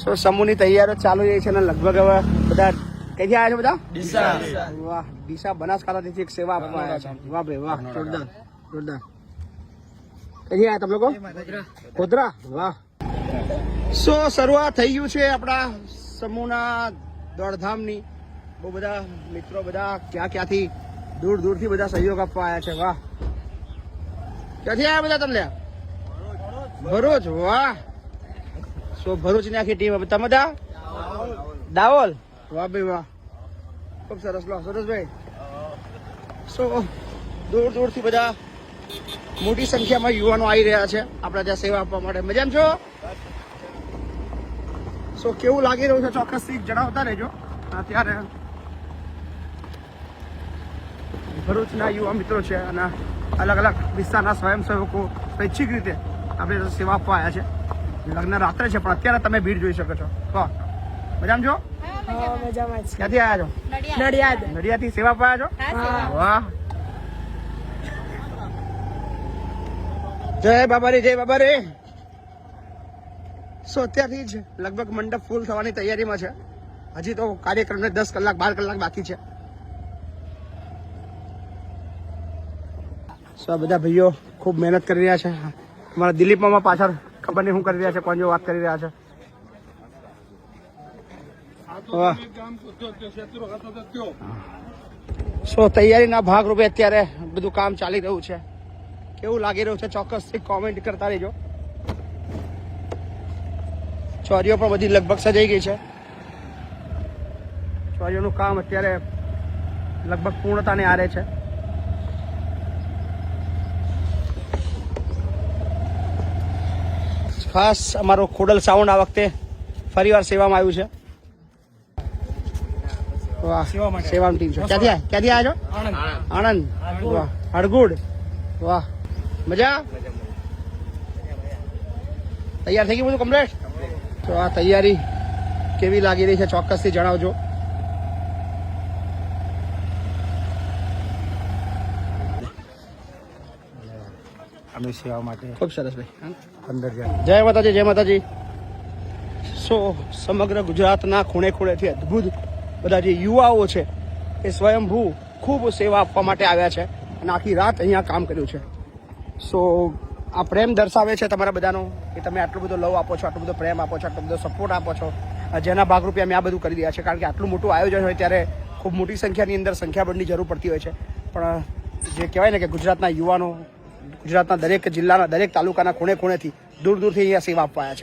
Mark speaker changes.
Speaker 1: સો સમૂહની તૈયારીઓ ચાલુ રહી છે અને લગભગ હવે બધા કઈથી આવ્યા છે બધા?
Speaker 2: ડીસા.
Speaker 1: વાહ, ડીસા બનાસકાંઠાથી એક સેવા આપવા આવ્યા છે. વાહ ભાઈ વાહ, જોરદાર જોરદાર. કઈથી આવ્યા તમે લોકો? ગોધરા. વાહ. સો શરૂઆત થઈ ગયું છે આપણા સમૂહના દોડધામની. બહુ બધા મિત્રો બધા ક્યાંથી દૂર દૂરથી બધા સહયોગ આપવા આવ્યા છે. વાહ. ક્યાંથી આવ્યા બધા તમને? ભરૂચ. વાહ. સો ભરૂચની આખી ટીમ. તમે બધા દાહોલ. વાહ ભાઈ વાહ, ખૂબ સરસ. લો સુરેશભાઈ. સો દૂર દૂરથી બધા મોટી સંખ્યામાં યુવાનો આવી રહ્યા છે આપણા ત્યાં સેવા આપવા માટે. મજામાં છો? સો કેવું લાગી રહ્યું છે ચોક્કસથી જણાવતા રહેજો. અત્યારે ભરૂચના યુવા મિત્રો છે અને અલગ અલગ વિસ્તારના સ્વયંસેવકો સ્વૈચ્છિક રીતે આપણે સેવા આપવા આવ્યા છે. લગ્ન રાત્રે છે પણ અત્યારે તમે ભીડ જોઈ શકો છો. વાહ, મજામાં છો? ક્યાંથી આવ્યા છો? નડિયાદથી સેવા આપવા આવ્યા છો? વાહ. જય બાબા રે, જય બાબા રે. સો અત્યારથી જ લગભગ મંડપ ફૂલ થવાની તૈયારીમાં છે. હજી તો કાર્યક્રમને 10 કલાક 12 કલાક બાકી છે. સો આ બધા ભાઈઓ ખૂબ મહેનત કરી રહ્યા છે. અમારા દિલીપ મામા પાછળ ખબર નહીં શું કરી રહ્યા છે, કોણ જો વાત કરી રહ્યા છે. સો તૈયારીના ભાગરૂપે અત્યારે બધું કામ ચાલી રહ્યું છે. કેવું લાગી રહ્યું છે ચોક્કસથી કોમેન્ટ કરતા રહેજો. ચોરીઓ પણ બધી લગભગ સજાઈ ગઈ છે. ચોરીઓનું કામ અત્યારે લગભગ પૂર્ણતાને આરે છે. ખાસ અમારો ખોડલ સાઉન્ડ આ વખતે ફરીવાર સેવામાં આવ્યું છે. વાહ, સેવાની ટીમ છે. ક્યાંથી આવ્યા છો? આણંદ. વાહ, હળગુડ. વાહ, મજા. તૈયાર થઈ ગયું બધું કમ્પ્લીટ? તો આ તૈયારી કેવી લાગી રહી છે ચોક્કસથી જણાવજો.
Speaker 2: અમે સેવા માટે
Speaker 1: ખૂબ સરસ ભાઈ.
Speaker 2: અંદર
Speaker 1: જય માતાજી, જય માતાજી. સો સમગ્ર ગુજરાતના ખૂણે ખૂણેથી અદ્ભુત બધા જે યુવાઓ છે એ સ્વયંભૂ ખૂબ સેવા આપવા માટે આવ્યા છે અને આખી રાત અહીંયા કામ કર્યું છે. સો આ પ્રેમ દર્શાવે છે તમારા બધાનો કે તમે આટલું બધો લવ આપો છો, આટલો બધો પ્રેમ આપો છો, આટલો બધો સપોર્ટ આપો છો. જેના ભાગરૂપે અમે આ બધું કરી રહ્યા છે. કારણ કે આટલું મોટું આયોજન હોય ત્યારે ખૂબ મોટી સંખ્યાની અંદર સંખ્યાબળની જરૂર પડતી હોય છે. પણ જે કહેવાય ને કે ગુજરાતના યુવાનો ગુજરાતના દરેક જિલ્લાના દરેક તાલુકાના ખૂણે ખૂણેથી દૂર દૂરથી અહીંયા સેવા આપવા આવ્યા છે.